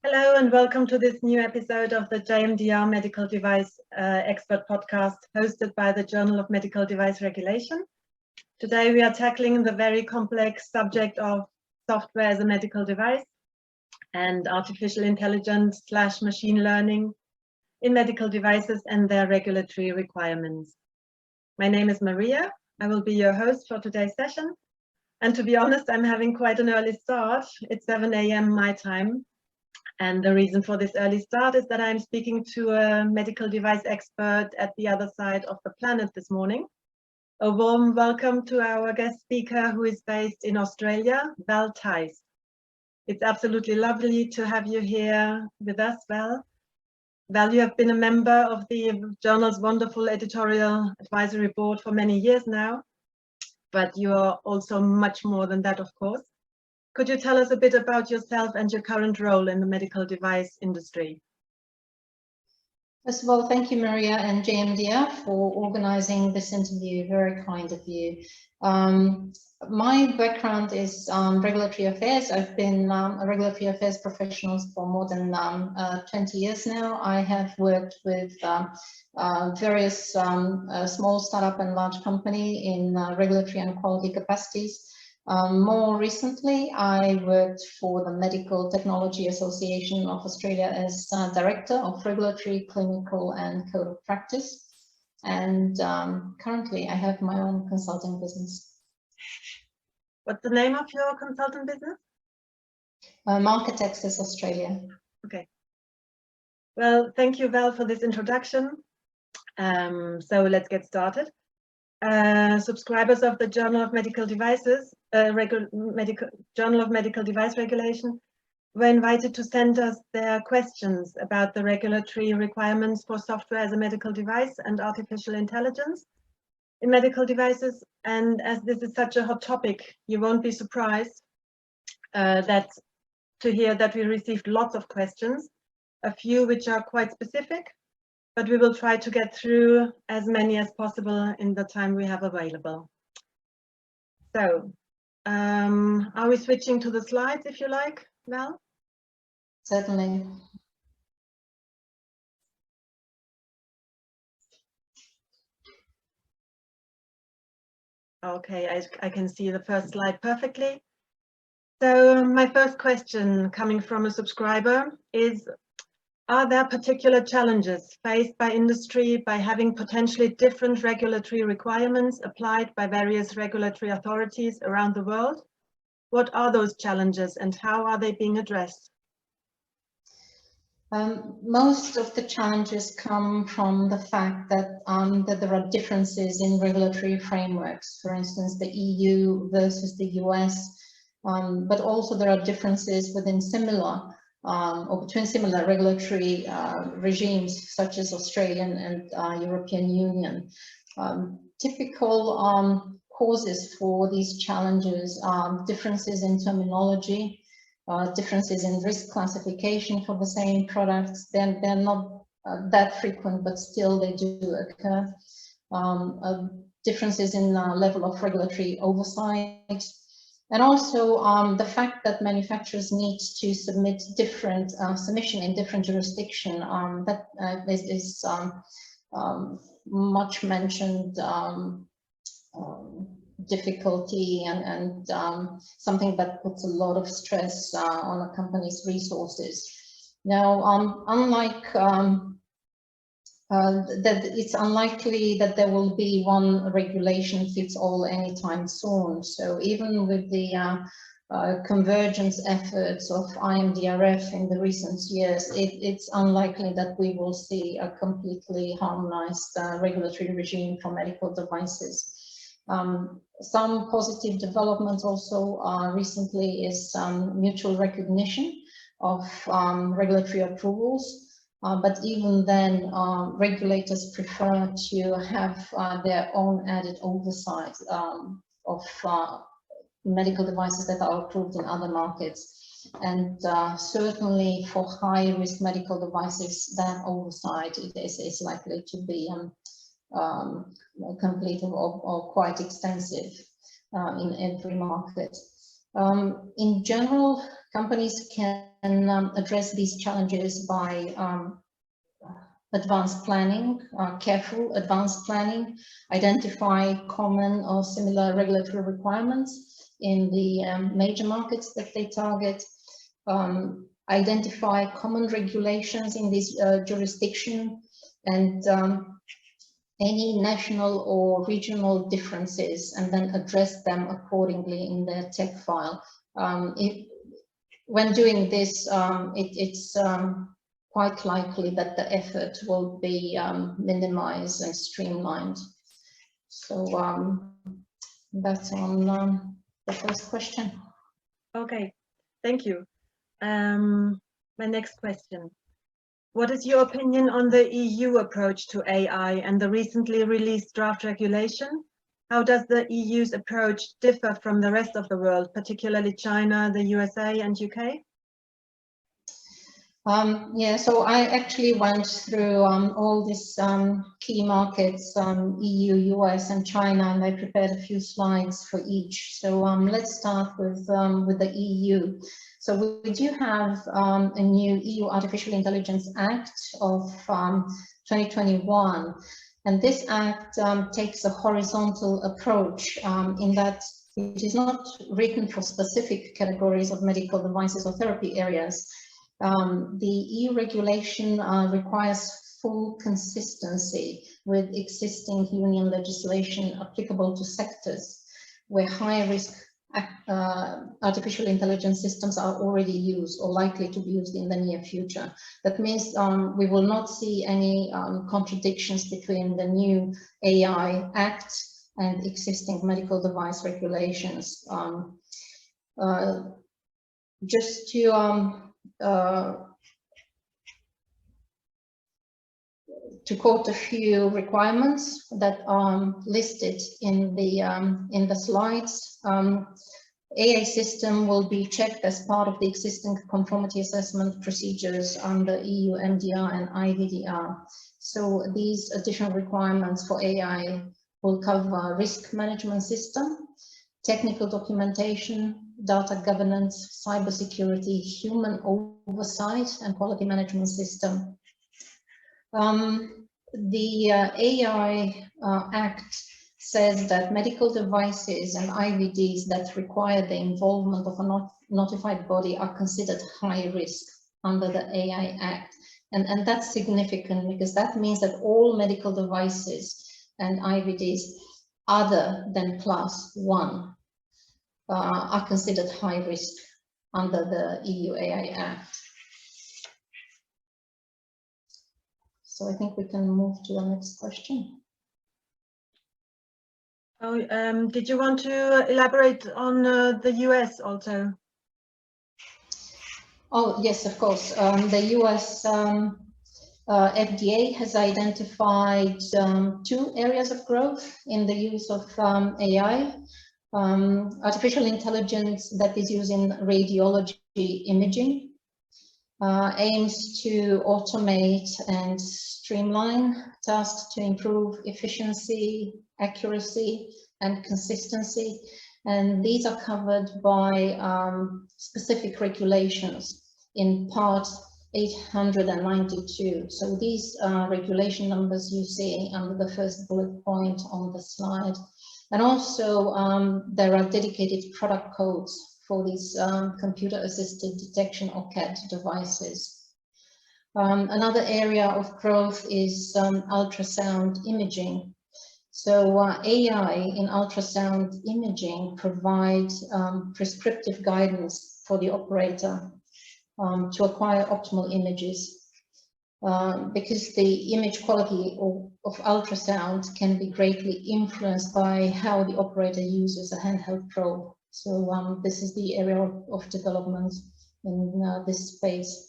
Hello and welcome to this new episode of the JMDR Medical Device Expert Podcast hosted by the Journal of Medical Device Regulation. Today we are tackling the very complex subject of software as a medical device and artificial intelligence / machine learning in medical devices and their regulatory requirements. My name is Maria. I will be your host for today's session. And to be honest, I'm having quite an early start. It's 7 a.m. my time. And the reason for this early start is that I'm speaking to a medical device expert at the other side of the planet this morning. A warm welcome to our guest speaker who is based in Australia, Val Thijs. It's absolutely lovely to have you here with us, Val. Val, you have been a member of the journal's wonderful editorial advisory board for many years now, but you are also much more than that, of course. Could you tell us a bit about yourself and your current role in the medical device industry? First of all, thank you, Maria and JMDR, for organizing this interview. Very kind of you. My background is regulatory affairs. I've been a regulatory affairs professional for more than 20 years now. I have worked with various small startup and large company in regulatory and quality capacities. More recently, I worked for the Medical Technology Association of Australia as Director of Regulatory, Clinical and Code of Practice. And currently, I have my own consulting business. What's the name of your consulting business? Market Access Australia. Okay. Well, thank you, Val, for this introduction. So let's get started. Subscribers of the Journal of Medical Devices, Journal of Medical Device Regulation, were invited to send us their questions about the regulatory requirements for software as a medical device and artificial intelligence in medical devices. And as this is such a hot topic, you won't be surprised to hear that we received lots of questions, a few which are quite specific, but we will try to get through as many as possible in the time we have available. So, are we switching to the slides, if you like, Val? Certainly. Okay, I can see the first slide perfectly. So my first question coming from a subscriber is, are there particular challenges faced by industry by having potentially different regulatory requirements applied by various regulatory authorities around the world? What are those challenges and how are they being addressed? Most of the challenges come from the fact that, that there are differences in regulatory frameworks, for instance, the EU versus the US, but also there are differences within similar or between similar regulatory regimes such as Australian and European Union. Typical causes for these challenges are differences in terminology, differences in risk classification for the same products. They're not that frequent, but still they do occur. Differences in level of regulatory oversight. And also the fact that manufacturers need to submit different submission in different jurisdiction, that is much mentioned difficulty and something that puts a lot of stress on a company's resources. Now, unlike that, it's unlikely that there will be one regulation fits all anytime soon. So even with the convergence efforts of IMDRF in the recent years, it's unlikely that we will see a completely harmonized regulatory regime for medical devices. Some positive developments also recently is mutual recognition of regulatory approvals. But even then, regulators prefer to have their own added oversight of medical devices that are approved in other markets. And certainly for high-risk medical devices, that oversight is likely to be complete or quite extensive in every market. In general, companies can address these challenges by advanced planning, careful advanced planning, identify common or similar regulatory requirements in the major markets that they target, identify common regulations in this jurisdiction, and any national or regional differences, and then address them accordingly in their tech file. When doing this, it's quite likely that the effort will be minimized and streamlined. So that's on the first question. Okay, thank you. My next question. What is your opinion on the EU approach to AI and the recently released draft regulation? How does the EU's approach differ from the rest of the world, particularly China, the USA and UK? Yeah, so I actually went through all these key markets, EU, US and China, and I prepared a few slides for each. So let's start with the EU. So we do have a new EU Artificial Intelligence Act of 2021. And this act takes a horizontal approach in that it is not written for specific categories of medical devices or therapy areas. The EU regulation requires full consistency with existing union legislation applicable to sectors where high risk artificial intelligence systems are already used or likely to be used in the near future. That means we will not see any contradictions between the new AI Act and existing medical device regulations. Just to quote a few requirements that are listed in the slides. AI system will be checked as part of the existing conformity assessment procedures under EU MDR and IVDR. So these additional requirements for AI will cover risk management system, technical documentation, data governance, cybersecurity, human oversight, and quality management system. The AI Act says that medical devices and IVDs that require the involvement of a notified body are considered high risk under the AI Act. And that's significant because that means that all medical devices and IVDs other than class 1 are considered high risk under the EU AI Act. So I think we can move to the next question. Oh, did you want to elaborate on the US also? Oh, yes, of course. The US FDA has identified 2 areas of growth in the use of AI. Artificial intelligence that is used in radiology imaging aims to automate and streamline tasks to improve efficiency, accuracy, and consistency. And these are covered by specific regulations in Part 892. So these regulation numbers you see under the first bullet point on the slide. And also there are dedicated product codes for these computer-assisted detection or CAD devices. Another area of growth is ultrasound imaging. So AI in ultrasound imaging provides prescriptive guidance for the operator to acquire optimal images. Because the image quality of ultrasound can be greatly influenced by how the operator uses a handheld probe. So this is the area of development in this space.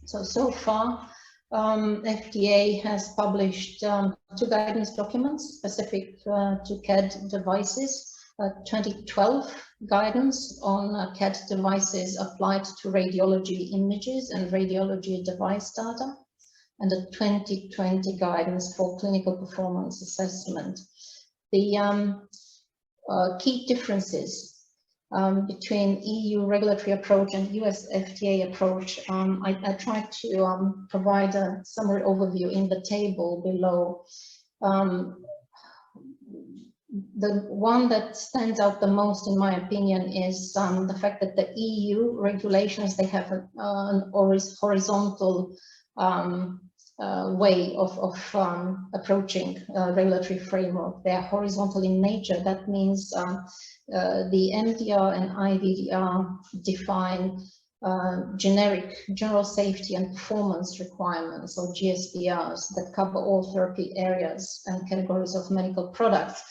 So far, FDA has published 2 guidance documents specific to CAD devices. 2012 guidance on CAD devices applied to radiology images and radiology device data, and a 2020 guidance for clinical performance assessment. The key differences between EU regulatory approach and US FDA approach. I tried to provide a summary overview in the table below. The one that stands out the most, in my opinion, is the fact that the EU regulations, they have an horizontal way of approaching regulatory framework. They are horizontal in nature. That means the MDR and IVDR define general safety and performance requirements, or GSPRs, that cover all therapy areas and categories of medical products,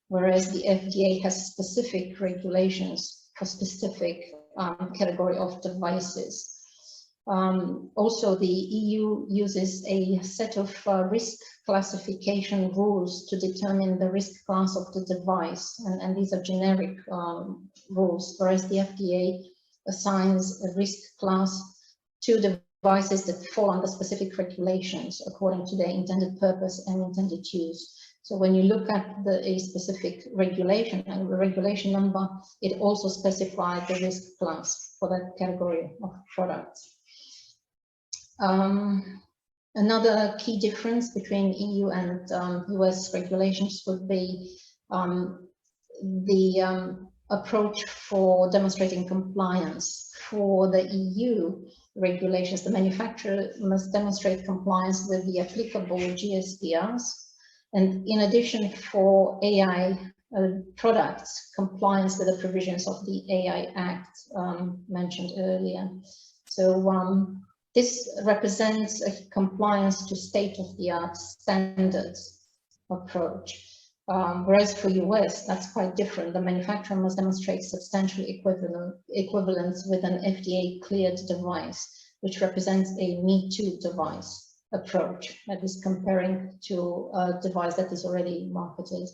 whereas the FDA has specific regulations for specific category of devices. Also, the EU uses a set of risk classification rules to determine the risk class of the device, and these are generic rules, whereas the FDA assigns a risk class to devices that fall under specific regulations according to their intended purpose and intended use. So when you look at a specific regulation and the regulation number, it also specifies the risk class for that category of products. Another key difference between EU and US regulations would be the approach for demonstrating compliance. For the EU regulations, the manufacturer must demonstrate compliance with the applicable GSPRs. And in addition, for AI products, compliance with the provisions of the AI Act mentioned earlier. So this represents a compliance to state-of-the-art standards approach. Whereas for US, that's quite different. The manufacturer must demonstrate substantial equivalence with an FDA-cleared device, which represents a Me Too device approach, that is comparing to a device that is already marketed.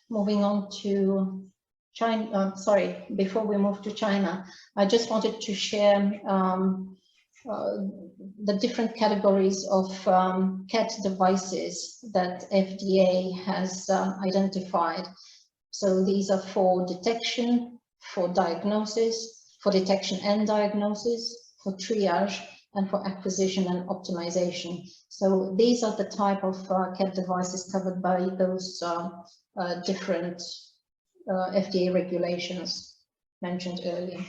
Moving on to China, before we move to China, I just wanted to share the different categories of CAT devices that FDA has identified. So these are for detection, for diagnosis, for detection and diagnosis, for triage, and for acquisition and optimization. So these are the type of CAT devices covered by those different FDA regulations mentioned earlier.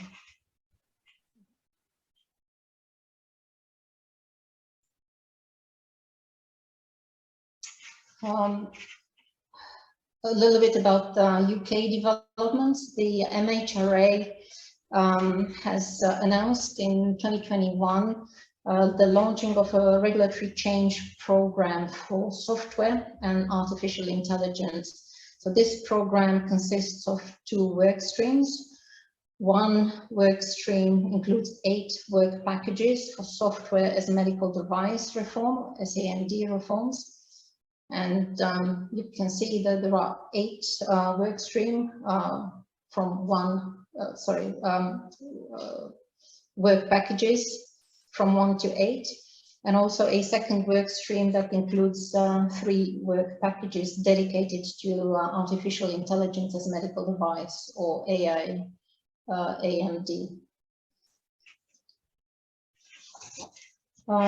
A little bit about UK developments. The MHRA has announced in 2021 the launching of a regulatory change program for software and artificial intelligence. So this program consists of 2 work streams. One work stream includes 8 work packages for software as medical device reform, SAMD reforms. And you can see that there are 8 work streams from work packages from 1 to 8, and also a second work stream that includes 3 work packages dedicated to artificial intelligence as medical device, or AI, AMD.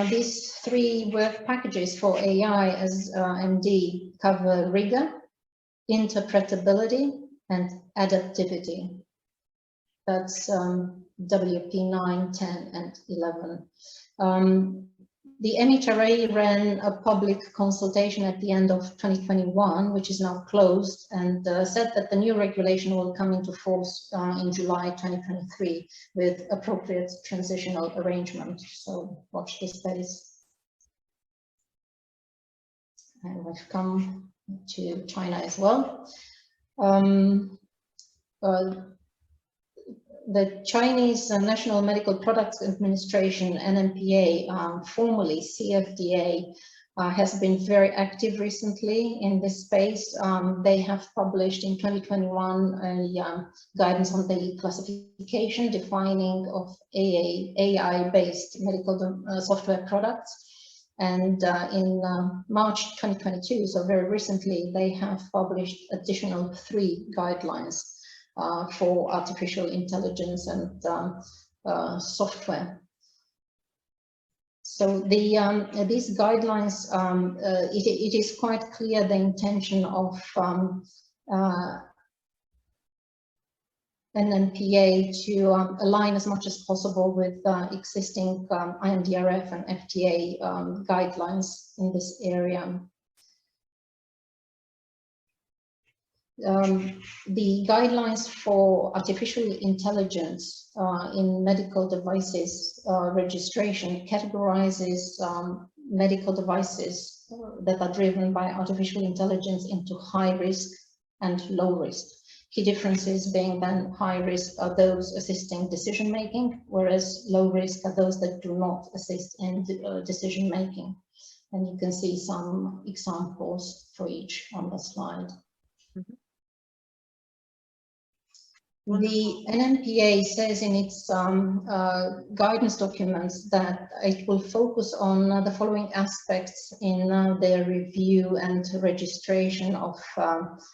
These 3 work packages for AI as MD cover rigor, interpretability, and adaptivity. That's WP 9, 10, and 11. The MHRA ran a public consultation at the end of 2021, which is now closed, and said that the new regulation will come into force in July 2023 with appropriate transitional arrangement. So watch this space. And we've come to China as well. The Chinese National Medical Products Administration, NMPA, formerly CFDA, has been very active recently in this space. They have published in 2021 a guidance on the classification, defining of AI-based medical software products. And in March 2022, so very recently, they have published additional 3 guidelines for artificial intelligence and software. So these guidelines, it is quite clear the intention of NMPA to align as much as possible with existing IMDRF and FTA guidelines in this area. The guidelines for artificial intelligence in medical devices registration categorizes medical devices that are driven by artificial intelligence into high risk and low risk. Key differences being then high risk are those assisting decision making, whereas low risk are those that do not assist in decision making. And you can see some examples for each on the slide. Mm-hmm. The NMPA says in its guidance documents that it will focus on the following aspects in their review and registration of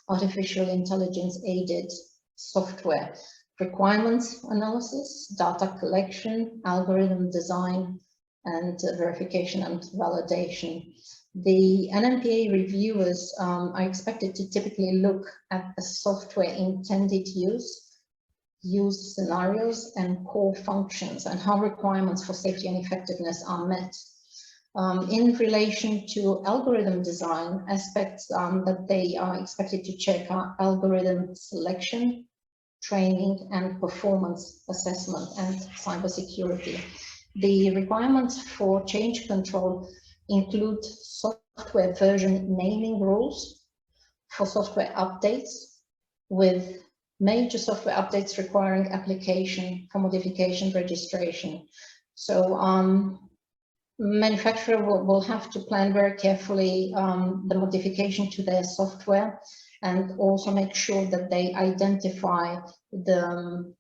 artificial intelligence aided software: requirements analysis, data collection, algorithm design, and verification and validation. The NMPA reviewers are expected to typically look at the software intended use scenarios and core functions, and how requirements for safety and effectiveness are met. In relation to algorithm design aspects that they are expected to check are algorithm selection, training, and performance assessment, and cybersecurity. The requirements for change control include software version naming rules for software updates, with major software updates requiring application for modification registration. So manufacturer will have to plan very carefully the modification to their software, and also make sure that they identify the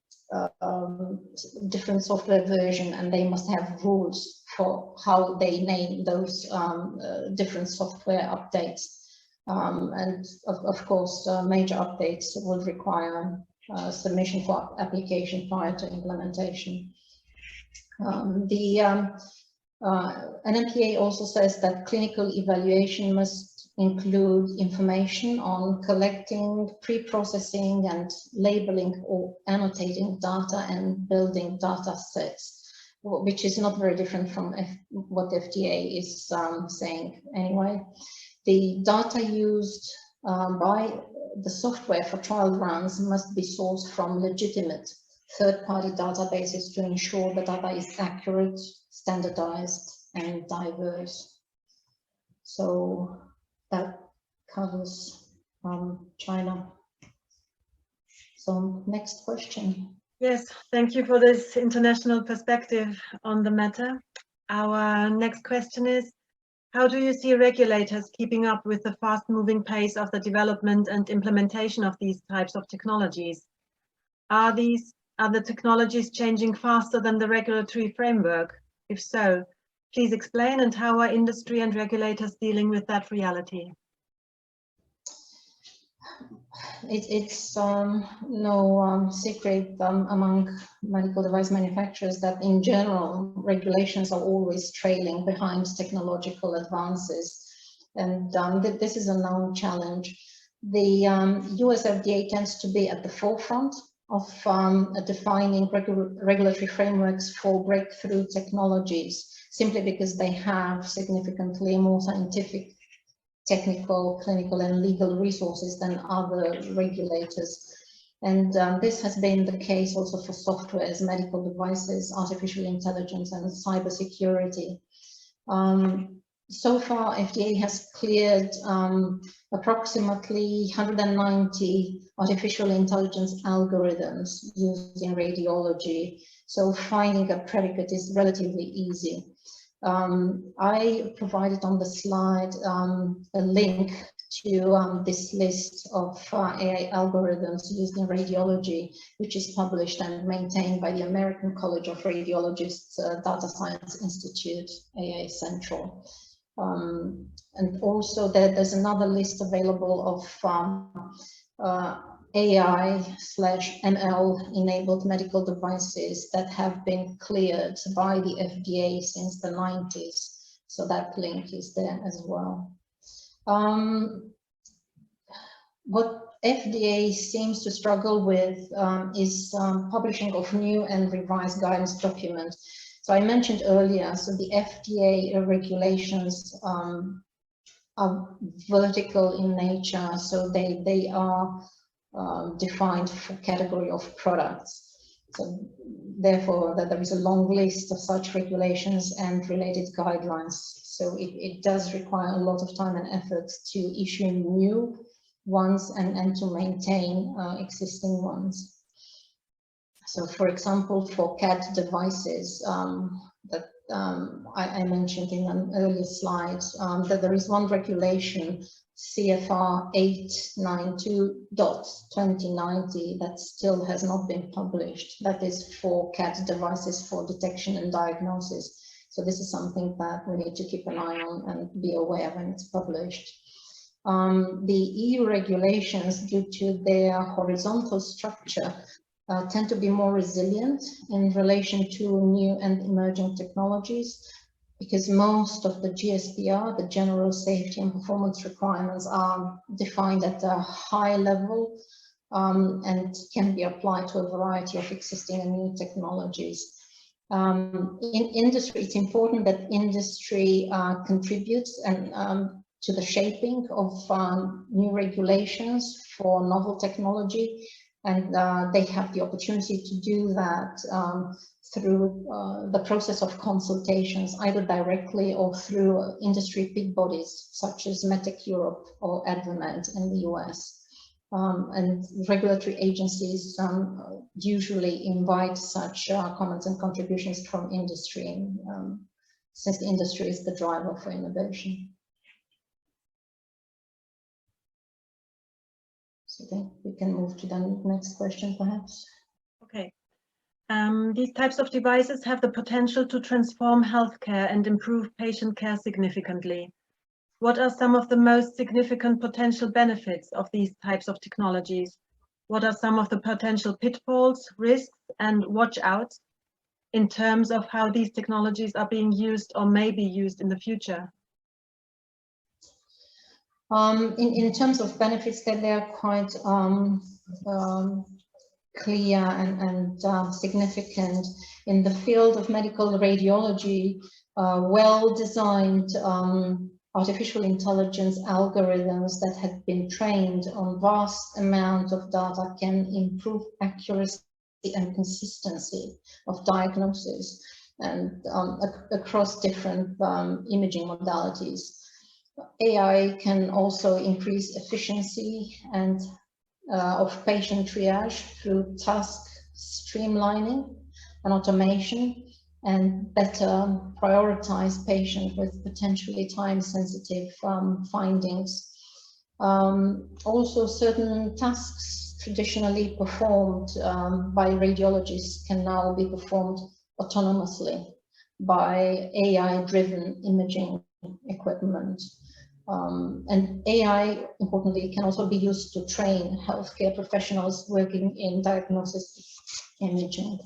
different software version, and they must have rules for how they name those different software updates. And of course, major updates will require submission for application prior to implementation. The NMPA also says that clinical evaluation must include information on collecting, pre-processing, and labeling or annotating data and building data sets, which is not very different from what FDA is saying anyway. The data used by the software for trial runs must be sourced from legitimate third-party databases to ensure the data is accurate, standardized, and diverse. So that covers China. So next question. Yes, thank you for this international perspective on the matter. Our next question is, how do you see regulators keeping up with the fast-moving pace of the development and implementation of these types of technologies? Are the technologies changing faster than the regulatory framework? If so, please explain, and how are industry and regulators dealing with that reality? It's no secret among medical device manufacturers that in general regulations are always trailing behind technological advances, and this is a known challenge. The US FDA tends to be at the forefront of defining regulatory frameworks for breakthrough technologies, simply because they have significantly more scientific, technical, clinical, and legal resources than other regulators. And this has been the case also for software as medical devices, artificial intelligence, and cybersecurity. So far, FDA has cleared approximately 190 artificial intelligence algorithms used in radiology. So finding a predicate is relatively easy. I provided on the slide a link to this list of AI algorithms used in radiology, which is published and maintained by the American College of Radiologists Data Science Institute, AI Central. And also there's another list available of AI/ML enabled medical devices that have been cleared by the FDA since the 90s. So that link is there as well. What FDA seems to struggle with is publishing of new and revised guidance documents. So I mentioned earlier, so the FDA regulations are vertical in nature, so they are defined for category of products. So therefore, that there is a long list of such regulations and related guidelines. So it does require a lot of time and effort to issue new ones and to maintain existing ones. So for example, for CAD devices that I mentioned in an earlier slide, that there is one regulation, CFR 892.2090, that still has not been published. That is for CAD devices for detection and diagnosis. So this is something that we need to keep an eye on and be aware when it's published. The EU regulations, due to their horizontal structure, tend to be more resilient in relation to new and emerging technologies, because most of the GSPR, the general safety and performance requirements, are defined at a high level and can be applied to a variety of existing and new technologies. In industry, it's important that industry contributes and to the shaping of new regulations for novel technology, and they have the opportunity to do that through the process of consultations, either directly or through industry big bodies such as METEC Europe or AdvaMed in the US. And regulatory agencies usually invite such comments and contributions from industry, since the industry is the driver for innovation. So I think we can move to the next question, perhaps. Okay. These types of devices have the potential to transform healthcare and improve patient care significantly. What are some of the most significant potential benefits of these types of technologies? What are some of the potential pitfalls, risks, and watch-outs in terms of how these technologies are being used or may be used in the future? In terms of benefits, that they are quite clear and significant. In the field of medical radiology, well-designed artificial intelligence algorithms that have been trained on vast amounts of data can improve accuracy and consistency of diagnosis and across different imaging modalities. AI can also increase efficiency and of patient triage through task streamlining and automation, and better prioritize patients with potentially time-sensitive findings. Also, certain tasks traditionally performed by radiologists can now be performed autonomously by AI-driven imaging equipment. And AI, importantly, can also be used to train healthcare professionals working in diagnosis imaging.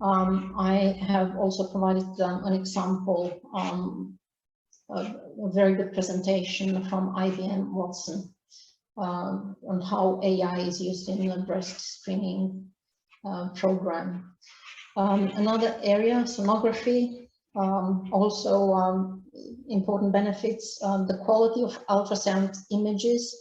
I have also provided an example, a very good presentation from IBM Watson on how AI is used in the breast screening program. Another area, sonography, also important benefits. The quality of ultrasound images,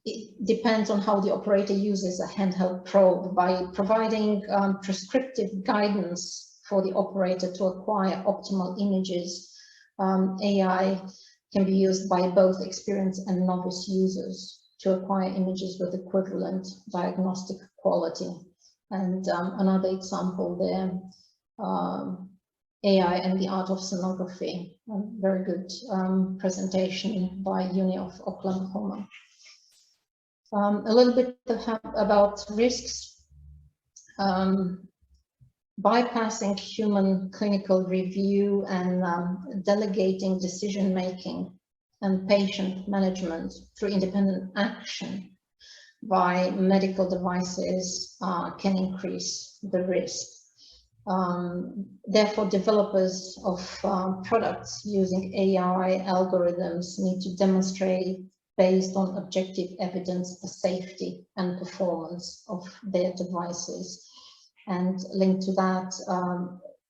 it depends on how the operator uses a handheld probe. By providing prescriptive guidance for the operator to acquire optimal images, AI can be used by both experienced and novice users to acquire images with equivalent diagnostic quality. And another example there, AI and the Art of Sonography, a very good presentation by Uni of Oklahoma. A little bit about risks. bypassing human clinical review and delegating decision-making and patient management through independent action by medical devices can increase the risk. Therefore, developers of products using AI algorithms need to demonstrate, based on objective evidence, the safety and performance of their devices. And linked to that,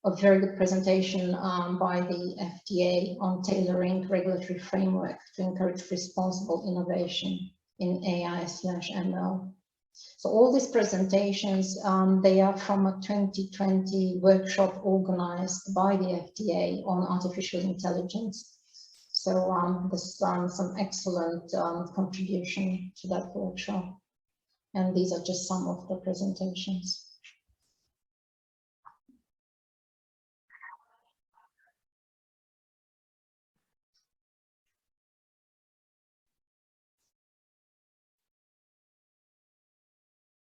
a very good presentation by the FDA on tailoring regulatory framework to encourage responsible innovation in AI/ML. So all these presentations, they are from a 2020 workshop organized by the FDA on artificial intelligence. So there's some excellent contribution to that workshop. And these are just some of the presentations.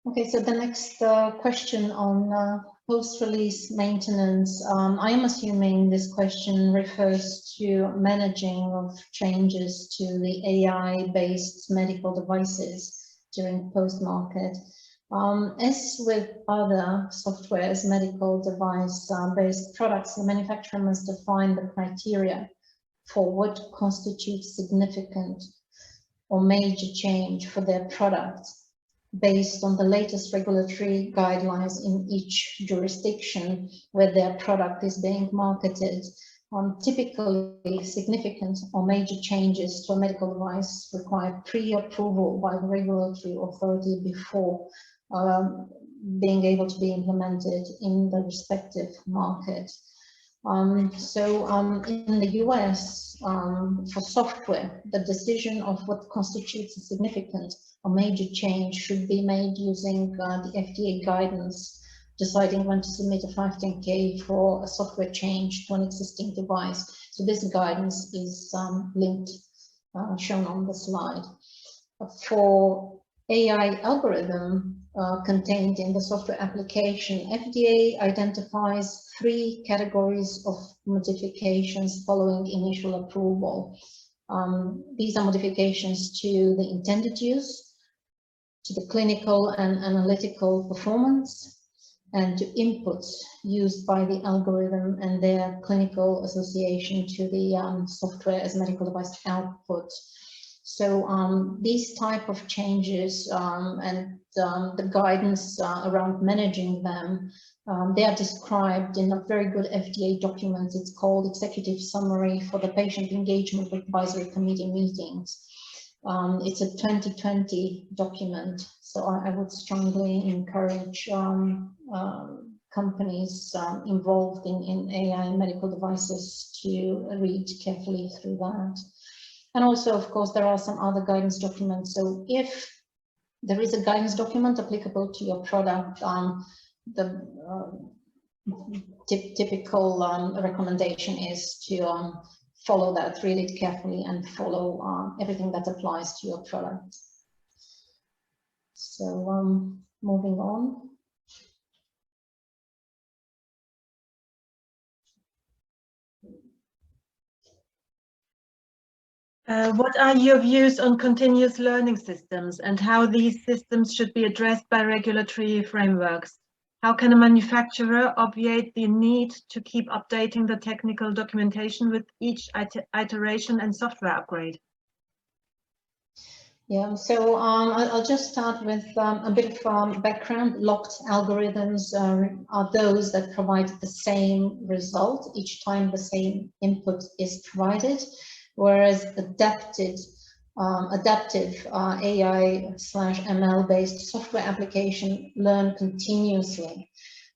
Okay, so the next question on post-release maintenance. I am assuming this question refers to managing of changes to the AI-based medical devices during post-market. As with other softwares, medical device-based products, the manufacturer must define the criteria for what constitutes significant or major change for their product, based on the latest regulatory guidelines in each jurisdiction where their product is being marketed. Typically, significant or major changes to a medical device require pre-approval by the regulatory authority before being able to be implemented in the respective market. In the US, for software, the decision of what constitutes a significant or major change should be made using the FDA guidance, deciding when to submit a 510K for a software change to an existing device. So this guidance is linked, shown on the slide. For AI algorithm contained in the software application, FDA identifies 3 categories of modifications following initial approval. These are modifications to the intended use, to the clinical and analytical performance, and to inputs used by the algorithm and their clinical association to the software as medical device output. So these type of changes and the guidance around managing them, they are described in a very good FDA document. It's called Executive Summary for the Patient Engagement Advisory Committee Meetings. It's a 2020 document, so I would strongly encourage companies involved in AI medical devices to read carefully through that. And also, of course, there are some other guidance documents. So if there is a guidance document applicable to your product, the typical recommendation is to follow that, read it carefully, and follow everything that applies to your product. So moving on. What are your views on continuous learning systems and how these systems should be addressed by regulatory frameworks? How can a manufacturer obviate the need to keep updating the technical documentation with each iteration and software upgrade? Yeah, so I'll just start with a bit of background. Locked algorithms are those that provide the same result each time the same input is provided, whereas adaptive AI/ML-based software application learn continuously.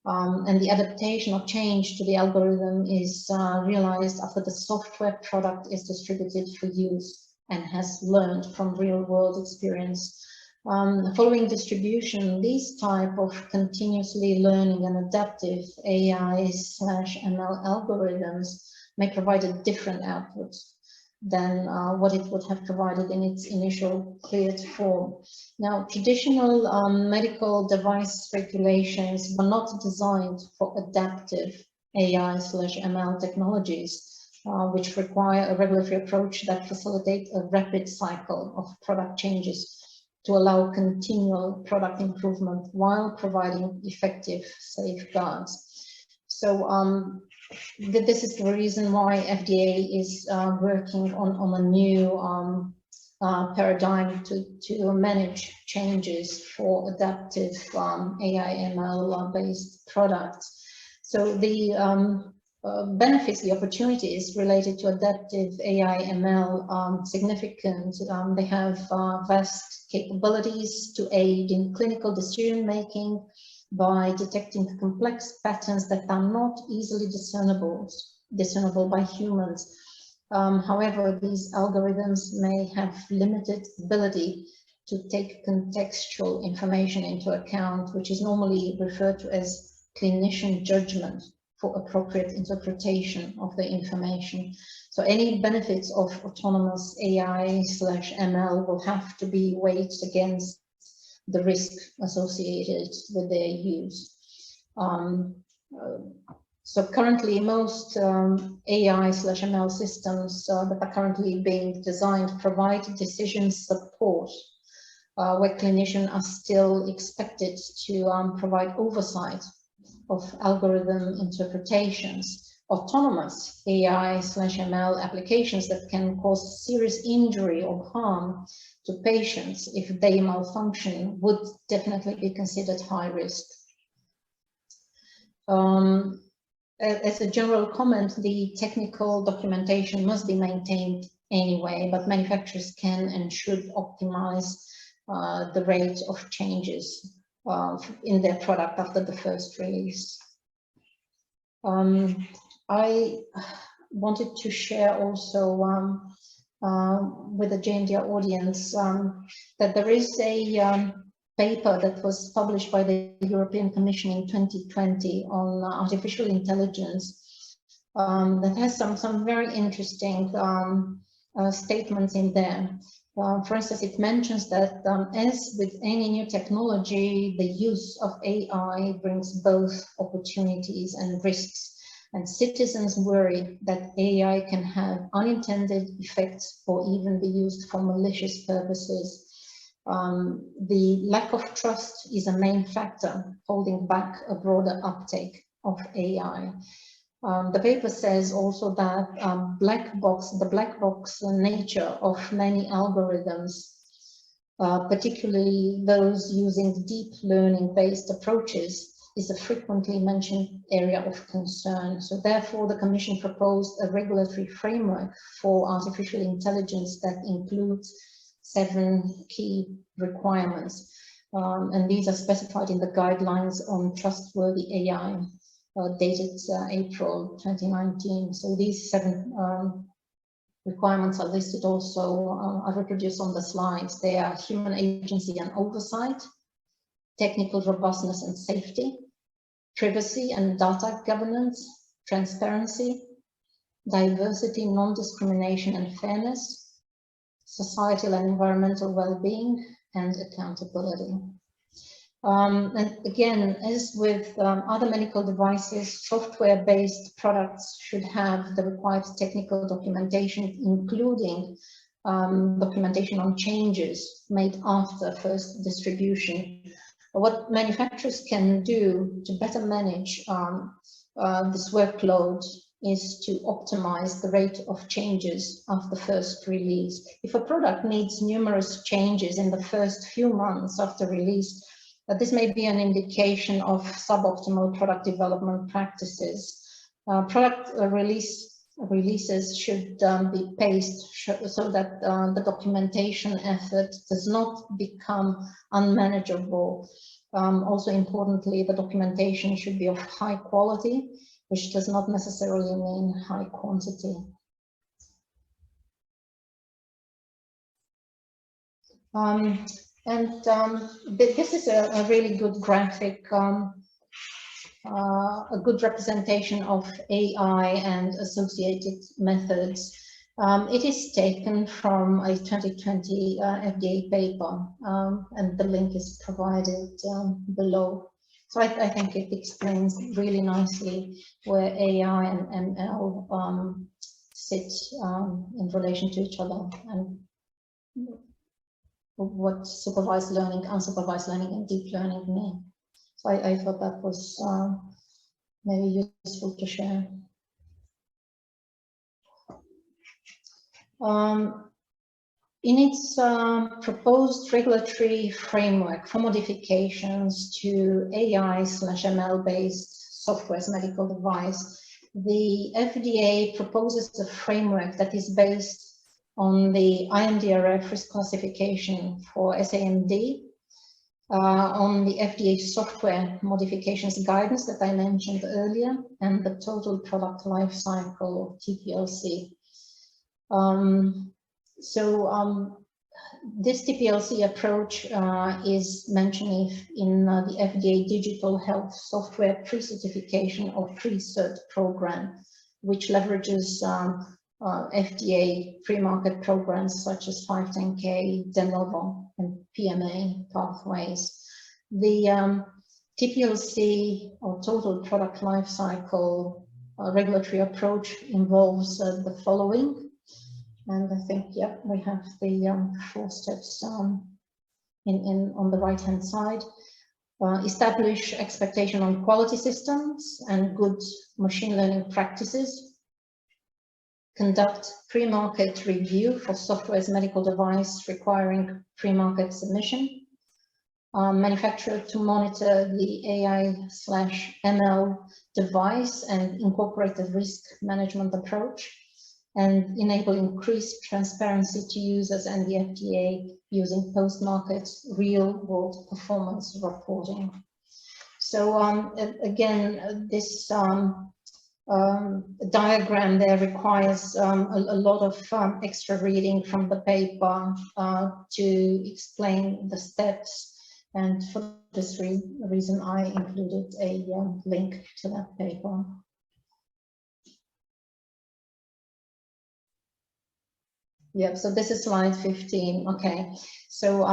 And the adaptation or change to the algorithm is realized after the software product is distributed for use and has learned from real-world experience. Following distribution, these type of continuously learning and adaptive AI/ML algorithms may provide a different output. than what it would have provided in its initial cleared form. Now, traditional medical device regulations were not designed for adaptive AI/ML technologies, which require a regulatory approach that facilitates a rapid cycle of product changes to allow continual product improvement while providing effective safeguards. So this is the reason why FDA is working on a new paradigm to manage changes for adaptive AI/ML based products. So the benefits, the opportunities related to adaptive AI/ML significant. They have vast capabilities to aid in clinical decision making by detecting complex patterns that are not easily discernible by humans. However, these algorithms may have limited ability to take contextual information into account, which is normally referred to as clinician judgment for appropriate interpretation of the information. So any benefits of autonomous AI/ML will have to be weighed against the risk associated with their use. So currently most AI/ML systems that are currently being designed provide decision support, where clinicians are still expected to provide oversight of algorithm interpretations. Autonomous AI/ML applications that can cause serious injury or harm to patients if they malfunction would definitely be considered high risk. As a general comment, the technical documentation must be maintained anyway, but manufacturers can and should optimize the rate of changes in their product after the first release. I wanted to share also with the JMDR audience that there is a paper that was published by the European Commission in 2020 on artificial intelligence that has some very interesting statements in there. For instance, it mentions that as with any new technology, the use of AI brings both opportunities and risks. And citizens worry that AI can have unintended effects or even be used for malicious purposes. The lack of trust is a main factor holding back a broader uptake of AI. The paper says also that the black box nature of many algorithms, particularly those using deep learning based approaches, is a frequently mentioned area of concern. So therefore, the Commission proposed a regulatory framework for artificial intelligence that includes 7 key requirements. And these are specified in the guidelines on trustworthy AI, dated April 2019. So these 7 requirements are listed also, are reproduced on the slides. They are human agency and oversight, technical robustness and safety, privacy and data governance, transparency, diversity, non-discrimination and fairness, societal and environmental well-being, and accountability. And again, as with other medical devices, software-based products should have the required technical documentation, including documentation on changes made after first distribution. What manufacturers can do to better manage this workload is to optimize the rate of changes after first release. If a product needs numerous changes in the first few months after release, this may be an indication of suboptimal product development practices. Product releases should be paced so that the documentation effort does not become unmanageable. Also importantly, the documentation should be of high quality, which does not necessarily mean high quantity. This is a really good graphic, a good representation of AI and associated methods. It is taken from a 2020 FDA paper, and the link is provided below. So I think it explains really nicely where AI and ML sit in relation to each other, and what supervised learning, unsupervised learning, and deep learning mean. So I thought that was maybe useful to share. In its proposed regulatory framework for modifications to AI/ML-based software as medical device, the FDA proposes a framework that is based on the IMDRF risk classification for SAMD, on the FDA software modifications guidance that I mentioned earlier, and the total product life cycle, TPLC. This TPLC approach is mentioned in the FDA Digital Health Software Pre-Certification or Pre-Cert program, which leverages FDA pre-market programs such as 510K, De Novo, and PMA pathways. The TPLC, or Total Product Life Cycle regulatory approach, involves the following. And I think, yeah, we have the 4 steps on the right-hand side. Establish expectation on quality systems and good machine learning practices. Conduct pre-market review for software as medical device requiring pre-market submission. Manufacturer to monitor the AI/ML device and incorporate the risk management approach, and enable increased transparency to users and the FDA using post-market real-world performance reporting. So again, this diagram there requires a lot of extra reading from the paper to explain the steps, and for this reason I included a link to that paper. Yeah, so this is slide 15. Okay, so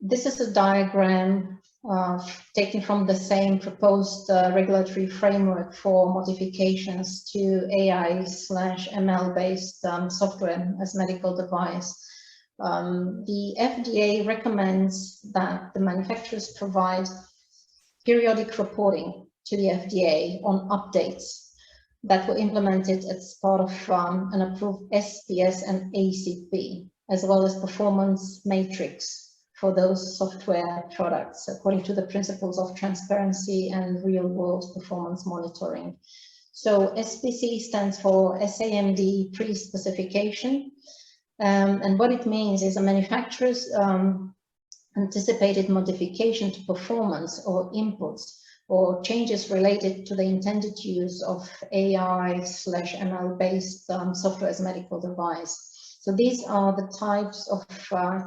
this is a diagram taken from the same proposed regulatory framework for modifications to AI/ML-based software as medical device. The FDA recommends that the manufacturers provide periodic reporting to the FDA on updates that were implemented as part of an approved SPS and ACP, as well as performance matrix for those software products, according to the principles of transparency and real-world performance monitoring. So SPC stands for SAMD pre-specification, and what it means is a manufacturer's anticipated modification to performance or inputs or changes related to the intended use of AI/ML-based software as medical device. So these are the types of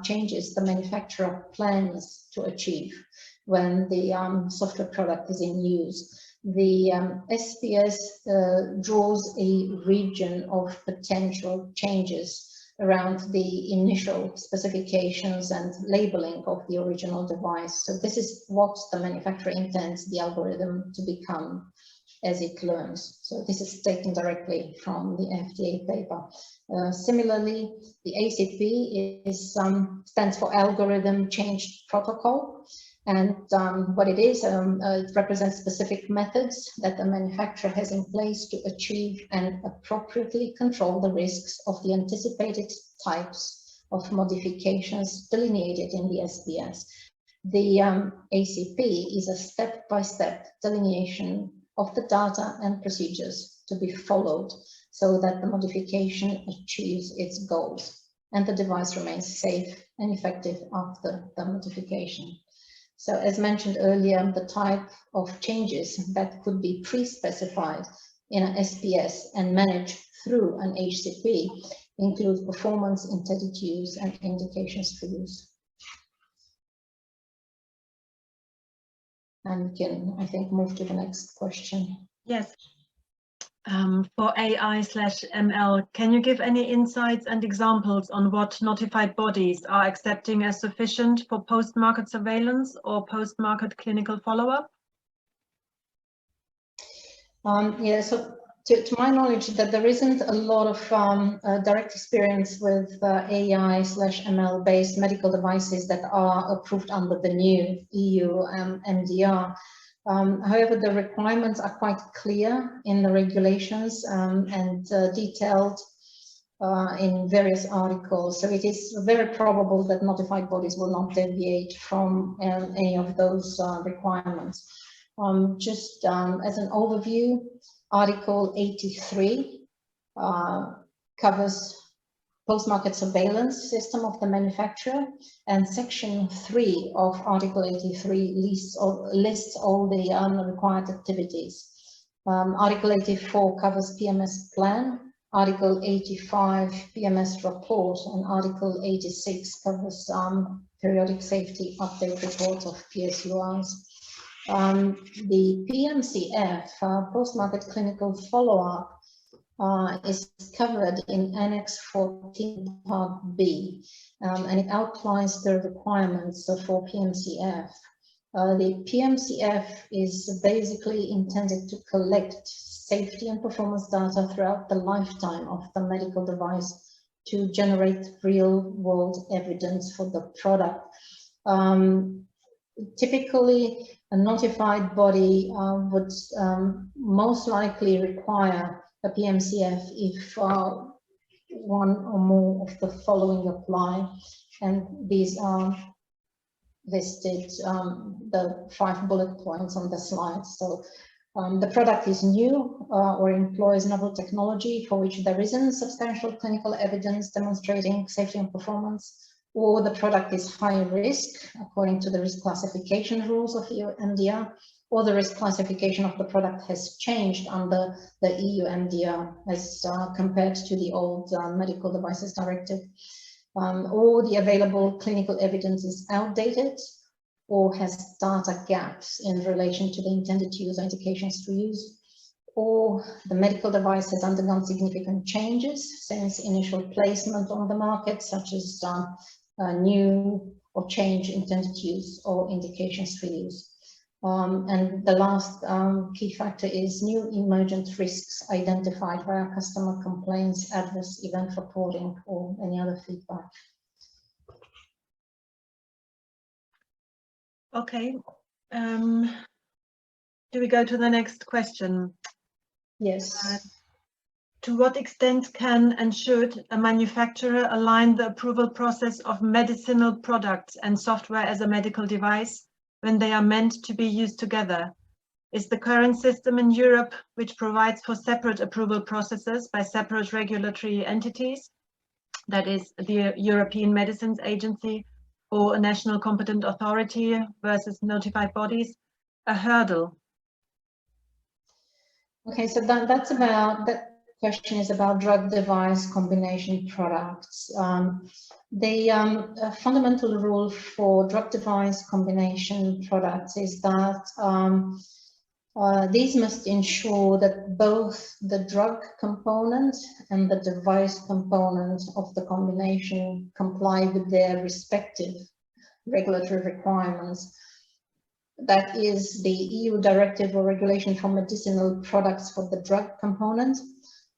changes the manufacturer plans to achieve when the software product is in use. The SPS draws a region of potential changes around the initial specifications and labeling of the original device. So this is what the manufacturer intends the algorithm to become as it learns. So this is taken directly from the FDA paper. Similarly, the ACP stands for Algorithm Change Protocol. And what it is, it represents specific methods that the manufacturer has in place to achieve and appropriately control the risks of the anticipated types of modifications delineated in the SPS. The ACP is a step-by-step delineation of the data and procedures to be followed so that the modification achieves its goals and the device remains safe and effective after the modification. So as mentioned earlier, the type of changes that could be pre-specified in an SPS and managed through an HCP include performance, intended use, and indications for use. And we can, I think, move to the next question. Yes. For AI/ML, can you give any insights and examples on what notified bodies are accepting as sufficient for post-market surveillance or post-market clinical follow-up? Yeah, so to my knowledge, that there isn't a lot of direct experience with AI/ML based medical devices that are approved under the new EU MDR. However, the requirements are quite clear in the regulations and detailed in various articles. So it is very probable that notified bodies will not deviate from any of those requirements. Just as an overview, Article 83 covers post-market surveillance system of the manufacturer, and Section 3 of Article 83 lists all the required activities. Article 84 covers PMS plan, Article 85 PMS report, and Article 86 covers periodic safety update reports of PSURs. The PMCF, post-market clinical follow-up, is covered in Annex 14 Part B, and it outlines the requirements for PMCF. The PMCF is basically intended to collect safety and performance data throughout the lifetime of the medical device to generate real-world evidence for the product. Typically, a notified body would most likely require a PMCF if one or more of the following apply, and these are listed, the 5 bullet points on the slide. So the product is new or employs novel technology for which there isn't substantial clinical evidence demonstrating safety and performance, or the product is high risk according to the risk classification rules of EU MDR, or the risk classification of the product has changed under the EU MDR as compared to the old Medical Devices Directive, or the available clinical evidence is outdated or has data gaps in relation to the intended use or indications for use, or the medical device has undergone significant changes since initial placement on the market, such as new or change intended use or indications for use. And the last key factor is new emergent risks identified via customer complaints, adverse event reporting, or any other feedback. Okay. Do we go to the next question? Yes. To what extent can and should a manufacturer align the approval process of medicinal products and software as a medical device when they are meant to be used together? Is the current system in Europe, which provides for separate approval processes by separate regulatory entities, that is the European Medicines Agency or a national competent authority versus notified bodies, a hurdle? Okay, so that's about that. Question is about drug device combination products. The fundamental rule for drug device combination products is that these must ensure that both the drug component and the device component of the combination comply with their respective regulatory requirements. That is the EU directive or regulation for medicinal products for the drug component,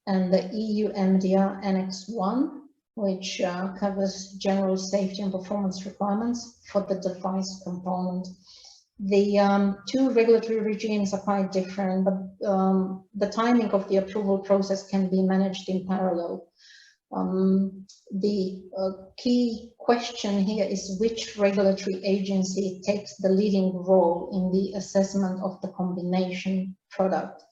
and the EU MDR Annex 1, which covers general safety and performance requirements for the device component. The two regulatory regimes are quite different, but the timing of the approval process can be managed in parallel. The key question here is which regulatory agency takes the leading role in the assessment of the combination product.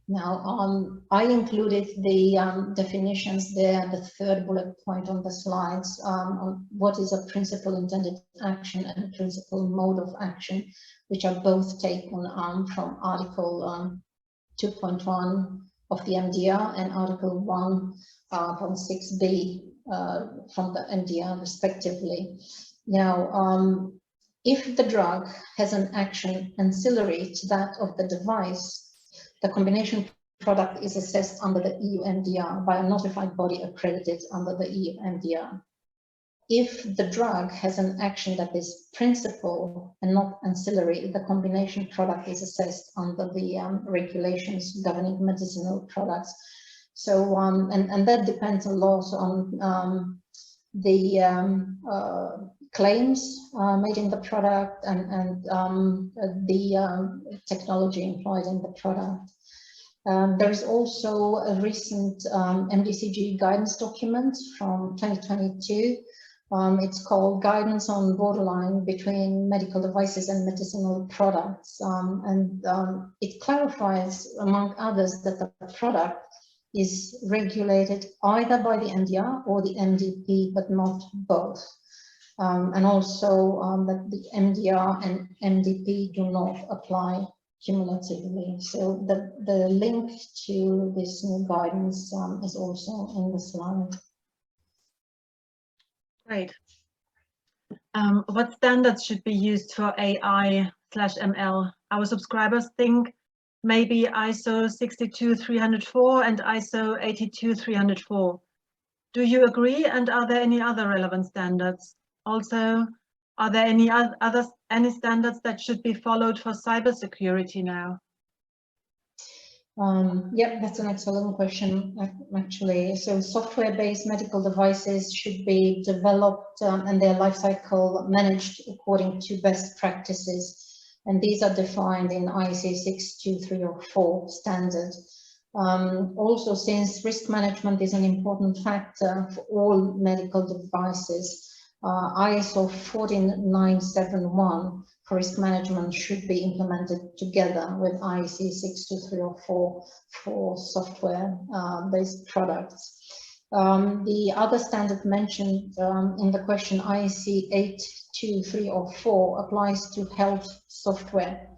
Now, I included the definitions there, the third bullet point on the slides, on what is a principal intended action and a principal mode of action, which are both taken from Article 2.1 of the MDR and Article 1.6b from the MDR respectively. Now, if the drug has an action ancillary to that of the device, the combination product is assessed under the EU MDR by a notified body accredited under the EU MDR. If the drug has an action that is principal and not ancillary, the combination product is assessed under the regulations governing medicinal products. So, and that depends a lot on the claims made in the product and the technology employed in the product. There is also a recent MDCG guidance document from 2022. It's called Guidance on Borderline Between Medical Devices and Medicinal Products. It clarifies, among others, that the product is regulated either by the MDR or the MDP, but not both. And also that the MDR and MDP do not apply cumulatively. So the link to this new guidance is also in the slide. Great. What standards should be used for AI/ML? Our subscribers think maybe ISO 62304 and ISO 82304. Do you agree? And are there any other relevant standards? Also, are there any standards that should be followed for cybersecurity now? Yeah, that's an excellent question, actually. So software-based medical devices should be developed and their lifecycle managed according to best practices. And these are defined in IEC 62304 standard. Also, since risk management is an important factor for all medical devices, ISO 14971 for risk management should be implemented together with IEC 62304 for software-based products. The other standard mentioned in the question, IEC 82304, applies to health software,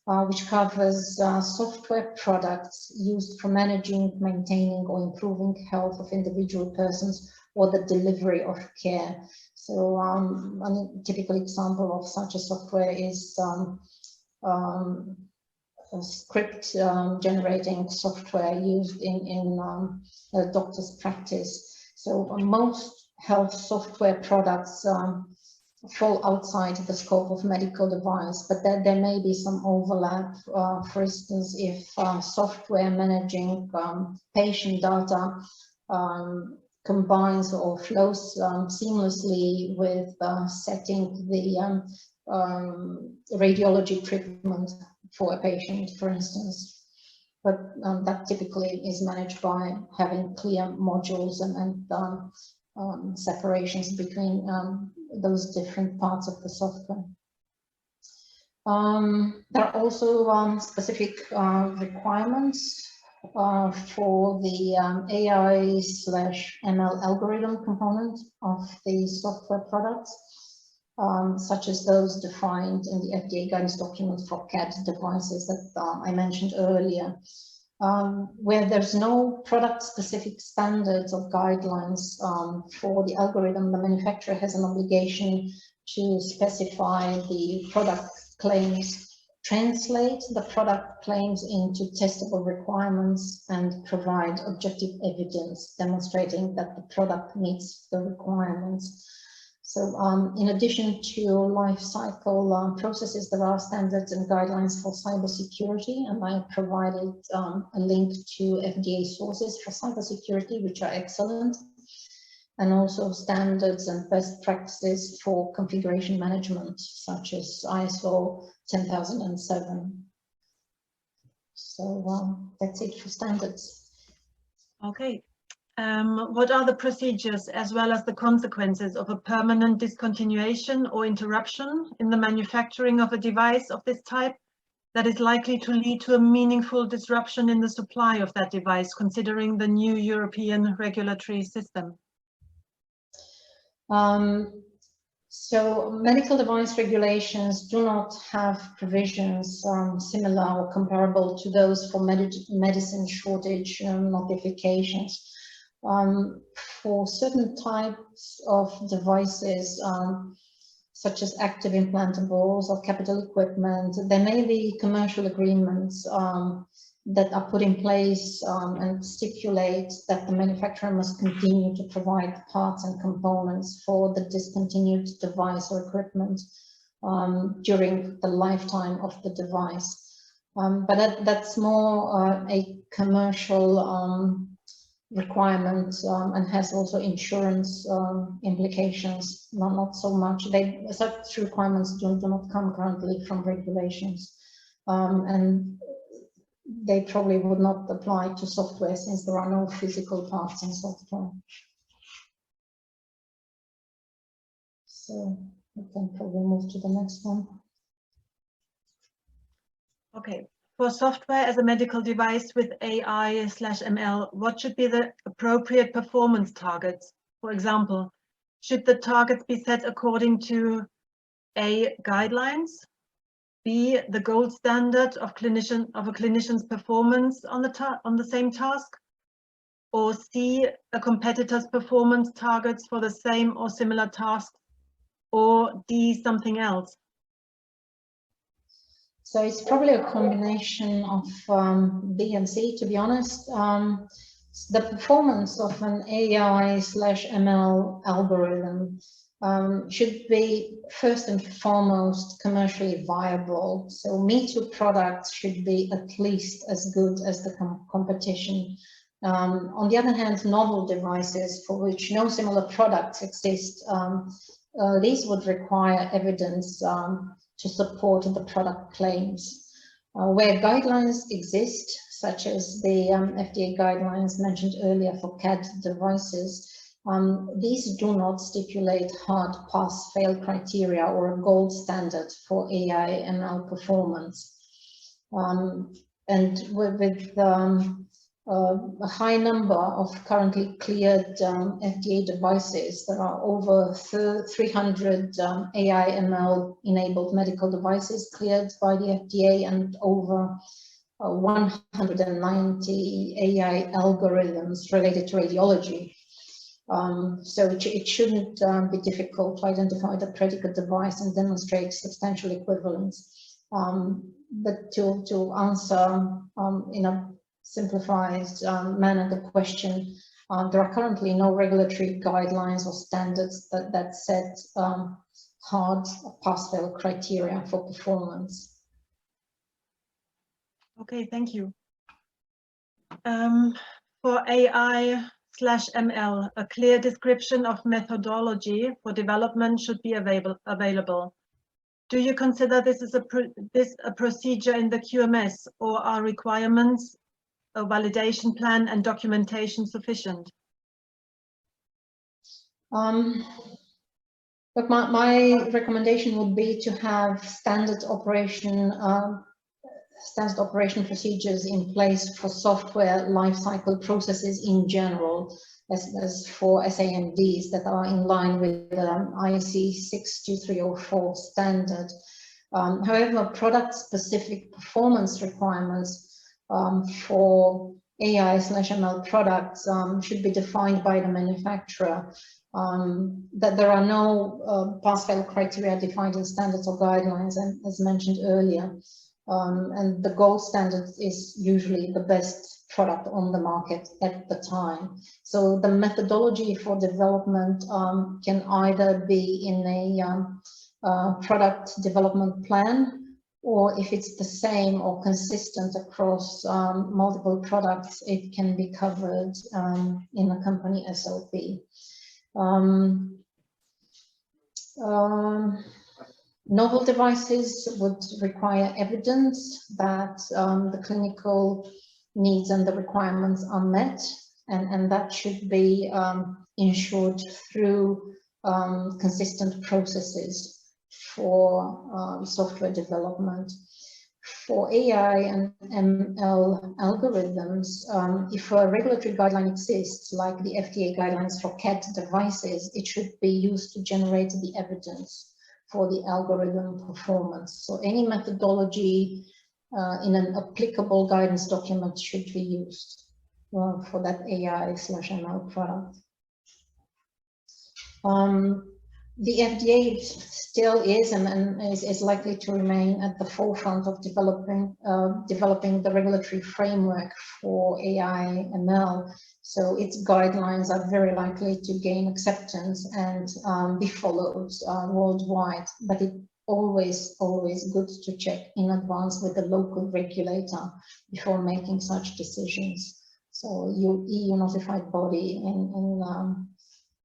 which covers software products used for managing, maintaining, or improving health of individual persons or the delivery of care. So a typical example of such a software is a script generating software used in a doctor's practice. So most health software products fall outside the scope of medical device, but there may be some overlap. For instance, if software managing patient data combines or flows seamlessly with setting the radiology treatment for a patient, for instance. But that typically is managed by having clear modules and separations between those different parts of the software. There are also specific requirements for the AI/ML algorithm component of the software products, such as those defined in the FDA guidance document for CAD devices that I mentioned earlier. Where there's no product-specific standards or guidelines for the algorithm, the manufacturer has an obligation to specify the product claims, translate the product claims into testable requirements, and provide objective evidence demonstrating that the product meets the requirements. So in addition to life cycle processes, there are standards and guidelines for cybersecurity, and I provided a link to FDA sources for cybersecurity, which are excellent, and also standards and best practices for configuration management, such as ISO 10007. So that's it for standards. Okay. What are the procedures as well as the consequences of a permanent discontinuation or interruption in the manufacturing of a device of this type that is likely to lead to a meaningful disruption in the supply of that device, considering the new European regulatory system? So medical device regulations do not have provisions similar or comparable to those for medicine shortage notifications. For certain types of devices, such as active implantables or capital equipment, there may be commercial agreements that are put in place and stipulate that the manufacturer must continue to provide parts and components for the discontinued device or equipment during the lifetime of the device. But that's more a commercial requirement and has also insurance implications, not so much. Such requirements do not come currently from regulations. And they probably would not apply to software since there are no physical parts in software. So we can probably move to the next one. Okay. For software as a medical device with AI/ML, what should be the appropriate performance targets? For example, should the targets be set according to A, guidelines, B, the gold standard of a clinician's performance on the same task, or C, a competitor's performance targets for the same or similar task, or D, something else? So it's probably a combination of B and C, to be honest. The performance of an AI/ML algorithm should be first and foremost commercially viable. So Me Too products should be at least as good as the competition. On the other hand, novel devices for which no similar products exist, these would require evidence to support the product claims. Where guidelines exist, such as the FDA guidelines mentioned earlier for CAD devices, these do not stipulate hard pass-fail criteria or a gold standard for AI/ML performance. And with a high number of currently cleared FDA devices, there are over 300 AI/ML enabled medical devices cleared by the FDA and over 190 AI algorithms related to radiology. So it shouldn't be difficult to identify the predicate device and demonstrate substantial equivalence. But to answer in a simplified manner the question, there are currently no regulatory guidelines or standards that set hard pass-fail criteria for performance. Okay, thank you. For AI/ML, a clear description of methodology for development should be available. Do you consider this as a procedure in the QMS, or are requirements, a validation plan and documentation sufficient? But my recommendation would be to have standard operation procedures in place for software lifecycle processes in general, as for SAMDs that are in line with IEC 62304 standard. However, product-specific performance requirements for AI/ML products should be defined by the manufacturer. That there are no pass-fail criteria defined in standards or guidelines, and as mentioned earlier. And the gold standard is usually the best product on the market at the time. So the methodology for development can either be in a product development plan, or if it's the same or consistent across multiple products, it can be covered in a company SOP. Novel devices would require evidence that the clinical needs and the requirements are met, and that should be ensured through consistent processes for software development. For AI and ML algorithms, if a regulatory guideline exists, like the FDA guidelines for CAD devices, it should be used to generate the evidence for the algorithm performance. So any methodology in an applicable guidance document should be used for that AI/ML product. The FDA still is and is likely to remain at the forefront of developing the regulatory framework for AI ML. So its guidelines are very likely to gain acceptance and be followed worldwide. But it always good to check in advance with the local regulator before making such decisions. So your EU notified body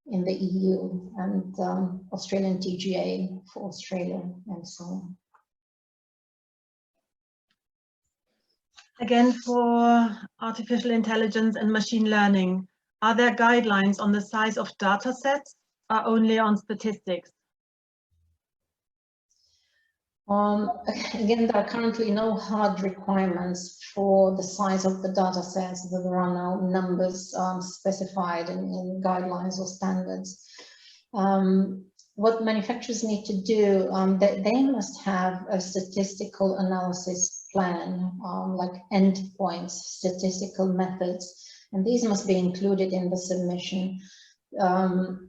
in the EU and Australian TGA for Australia and so on. Again, for artificial intelligence and machine learning, are there guidelines on the size of data sets or only on statistics? Again, there are currently no hard requirements for the size of the data sets. There are no numbers specified in guidelines or standards. What manufacturers need to do, they must have a statistical analysis plan, like endpoints, statistical methods, and these must be included in the submission.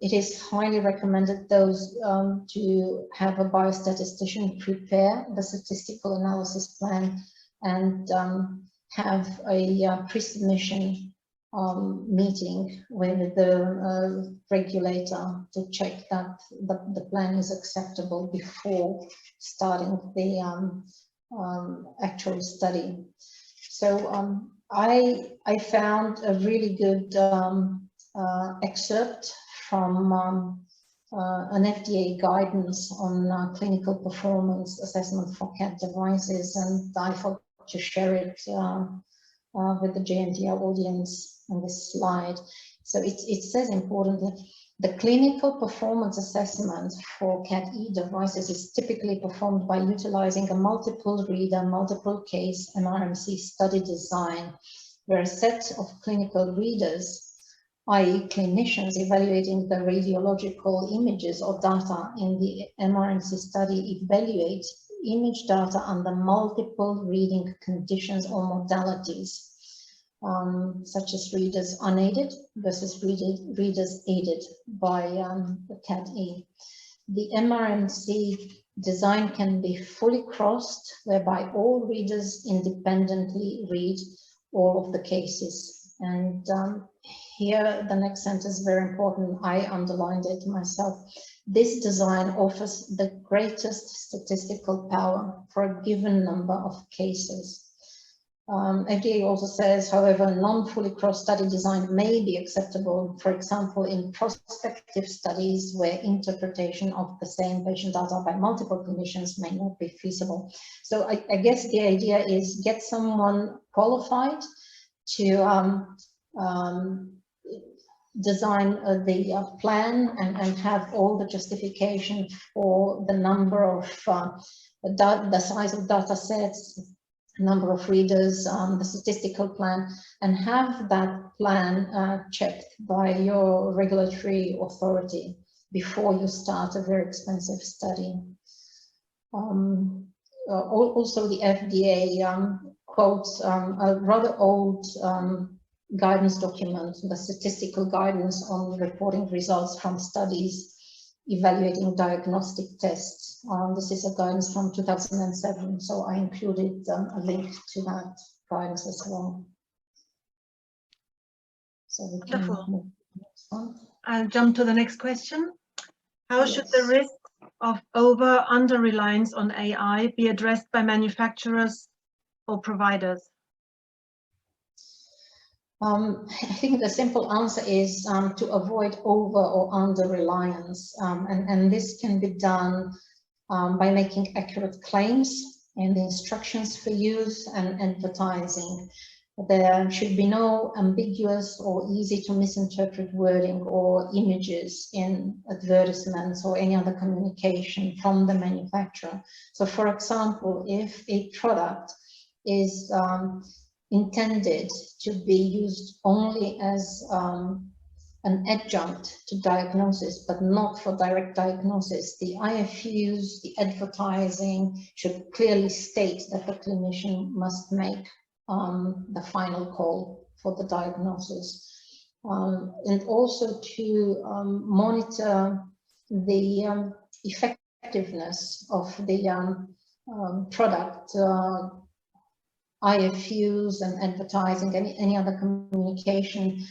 It is highly recommended those to have a biostatistician prepare the statistical analysis plan and have a pre-submission meeting with the regulator to check that the plan is acceptable before starting the actual study. So I found a really good excerpt from an FDA guidance on clinical performance assessment for CAT devices, and I thought to share it with the JMDR audience on this slide. So it says importantly, the clinical performance assessment for CAT-E devices is typically performed by utilizing a multiple reader, multiple case MRMC study design, where a set of clinical readers, i.e. clinicians evaluating the radiological images or data in the MRMC study, evaluate image data under multiple reading conditions or modalities, such as readers unaided versus readers aided by the CAT-E. The MRMC design can be fully crossed, whereby all readers independently read all of the cases. And here, the next sentence is very important. I underlined it myself. This design offers the greatest statistical power for a given number of cases. FDA also says, however, non-fully crossed study design may be acceptable, for example, in prospective studies where interpretation of the same patient data by multiple clinicians may not be feasible. So I guess the idea is get someone qualified to design the plan and have all the justification for the number of the size of data sets, number of readers, the statistical plan, and have that plan checked by your regulatory authority before you start a very expensive study. Also, the FDA quotes a rather old guidance document, the statistical guidance on reporting results from studies evaluating diagnostic tests. This is a guidance from 2007, so I included a link to that guidance as well. So we can move to the next one. I'll jump to the next question. How Yes. should the risk of over-under reliance on AI be addressed by manufacturers or providers? I think the simple answer is to avoid over or under reliance, and this can be done by making accurate claims in the instructions for use and advertising. There should be no ambiguous or easy to misinterpret wording or images in advertisements or any other communication from the manufacturer. So, for example, if a product is intended to be used only as an adjunct to diagnosis, but not for direct diagnosis, the IFUs, the advertising should clearly state that the clinician must make the final call for the diagnosis. And also to monitor the effectiveness of the product, IFUs and advertising, any other communication,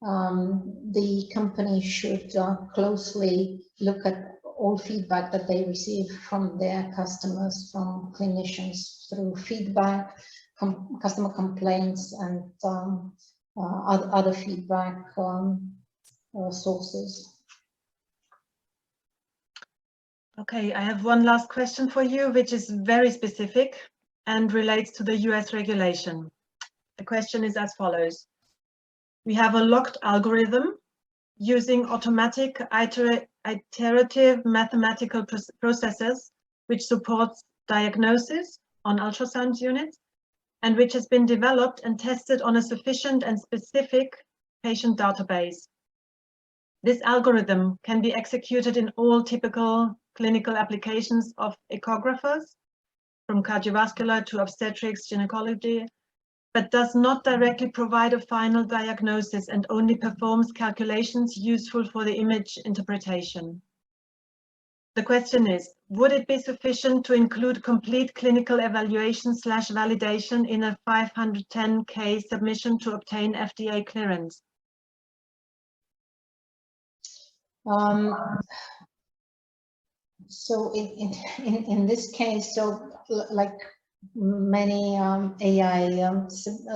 the company should closely look at all feedback that they receive from their customers, from clinicians, through feedback, customer complaints, and other feedback sources. Okay, I have one last question for you, which is very specific and relates to the US regulation. The question is as follows. We have a locked algorithm using automatic iterative mathematical processes which supports diagnosis on ultrasound units and which has been developed and tested on a sufficient and specific patient database. This algorithm can be executed in all typical clinical applications of echographers, from cardiovascular to obstetrics, gynecology, but does not directly provide a final diagnosis and only performs calculations useful for the image interpretation. The question is, would it be sufficient to include complete clinical evaluation / validation in a 510K submission to obtain FDA clearance? So in this case, so like many AI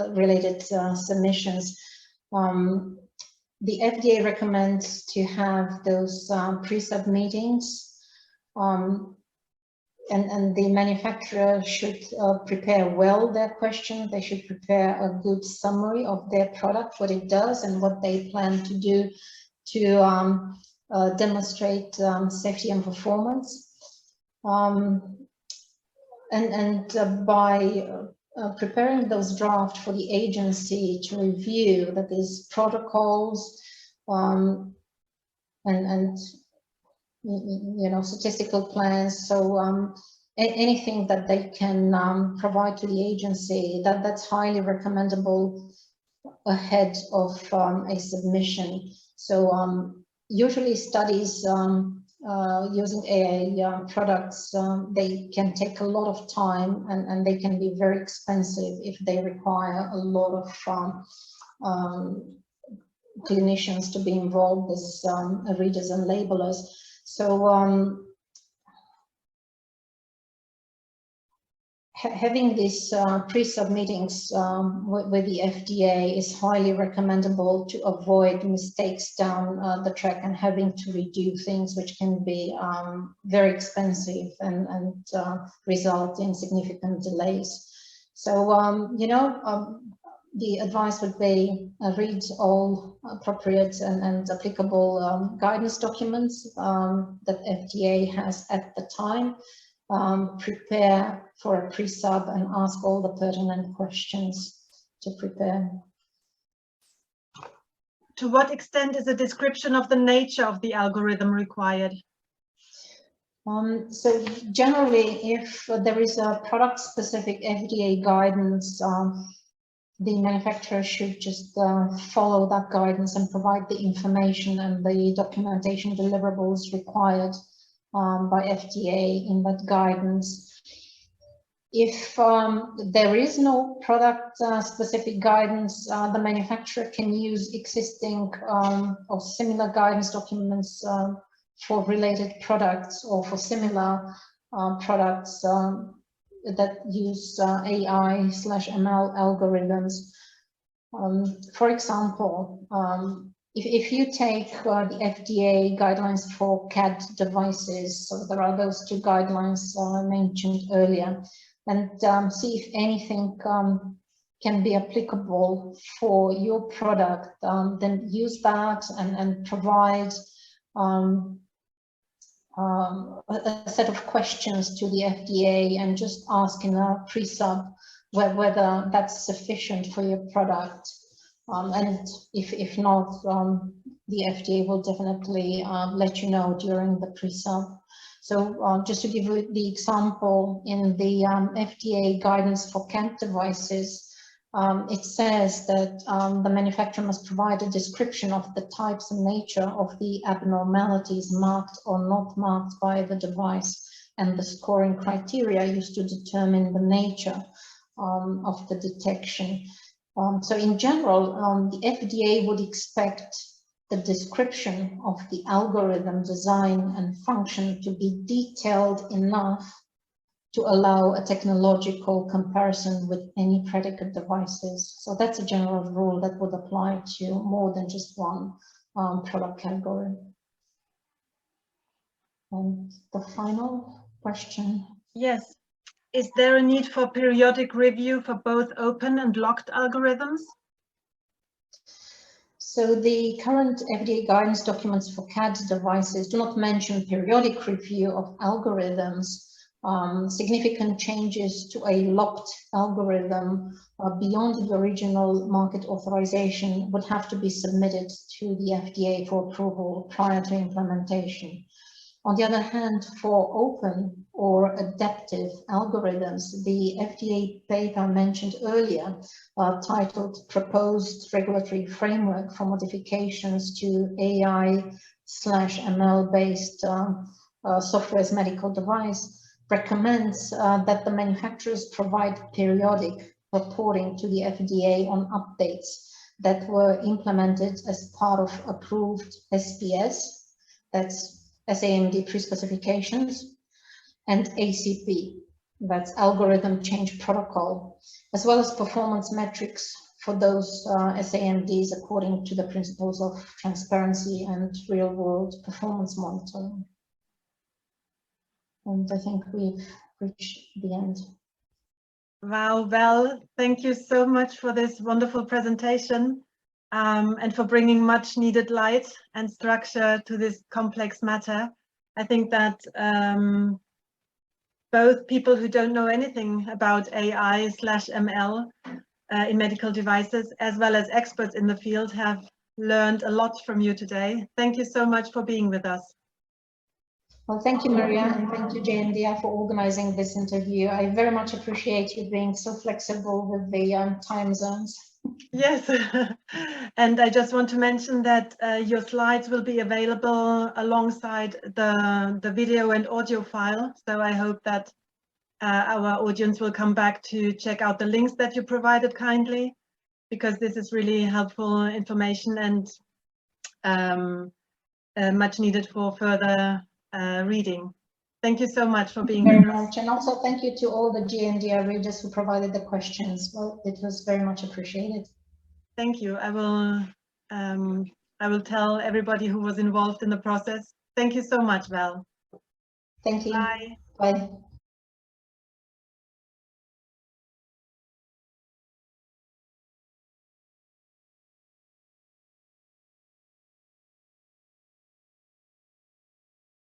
related submissions, the FDA recommends to have those pre-sub meetings, and the manufacturer should prepare well their question. They should prepare a good summary of their product, what it does and what they plan to do to demonstrate safety and performance. By preparing those drafts for the agency to review, that is protocols and you know, statistical plans, so anything that they can provide to the agency, that's highly recommendable ahead of a submission. So usually studies using AI products, they can take a lot of time and they can be very expensive if they require a lot of clinicians to be involved as readers and labelers. So having these pre-sub meetings with the FDA is highly recommendable to avoid mistakes down the track and having to redo things which can be very expensive and result in significant delays. So, you know, the advice would be read all appropriate and applicable guidance documents that FDA has at the time. Prepare for a pre-sub and ask all the pertinent questions to prepare. To what extent is a description of the nature of the algorithm required? So generally, if there is a product-specific FDA guidance, the manufacturer should just follow that guidance and provide the information and the documentation deliverables required by FDA in that guidance. If there is no product specific guidance, the manufacturer can use existing or similar guidance documents for related products or for similar products that use AI/ML algorithms. For example, if you take the FDA guidelines for CAD devices, so there are those two guidelines mentioned earlier, and see if anything can be applicable for your product, then use that and provide a set of questions to the FDA and just ask in a pre-sub whether that's sufficient for your product. And if not, the FDA will definitely let you know during the pre-sub. So just to give you the example, in the FDA guidance for CAD devices, It says that the manufacturer must provide a description of the types and nature of the abnormalities marked or not marked by the device, and the scoring criteria used to determine the nature of the detection. So in general, the FDA would expect the description of the algorithm design and function to be detailed enough to allow a technological comparison with any predicate devices. So that's a general rule that would apply to more than just one product category. And the final question. Yes. Is there a need for periodic review for both open and locked algorithms? So the current FDA guidance documents for CAD devices do not mention periodic review of algorithms. Significant changes to a locked algorithm beyond the original market authorization would have to be submitted to the FDA for approval prior to implementation. On the other hand, for open or adaptive algorithms, the FDA paper mentioned earlier, titled Proposed Regulatory Framework for Modifications to AI/ML-based software as medical device, recommends that the manufacturers provide periodic reporting to the FDA on updates that were implemented as part of approved SPS, that's SAMD pre-specifications, and ACP, that's Algorithm Change Protocol, as well as performance metrics for those SAMDs according to the principles of transparency and real-world performance monitoring. And I think we've reached the end. Wow, well, thank you so much for this wonderful presentation and for bringing much needed light and structure to this complex matter. I think that both people who don't know anything about AI/ML in medical devices, as well as experts in the field, have learned a lot from you today. Thank you so much for being with us. Well, thank you, Maria, and thank you, JMDR, for organizing this interview. I very much appreciate you being so flexible with the time zones. Yes, and I just want to mention that your slides will be available alongside the video and audio file. So I hope that our audience will come back to check out the links that you provided kindly, because this is really helpful information and much needed for further reading. Thank you so much for being very with us. much, and also thank you to all the JMDR readers who provided the questions. Well, it was very much appreciated. Thank you. I will tell everybody who was involved in the process. Thank you so much, Val. Thank you. Bye. Bye.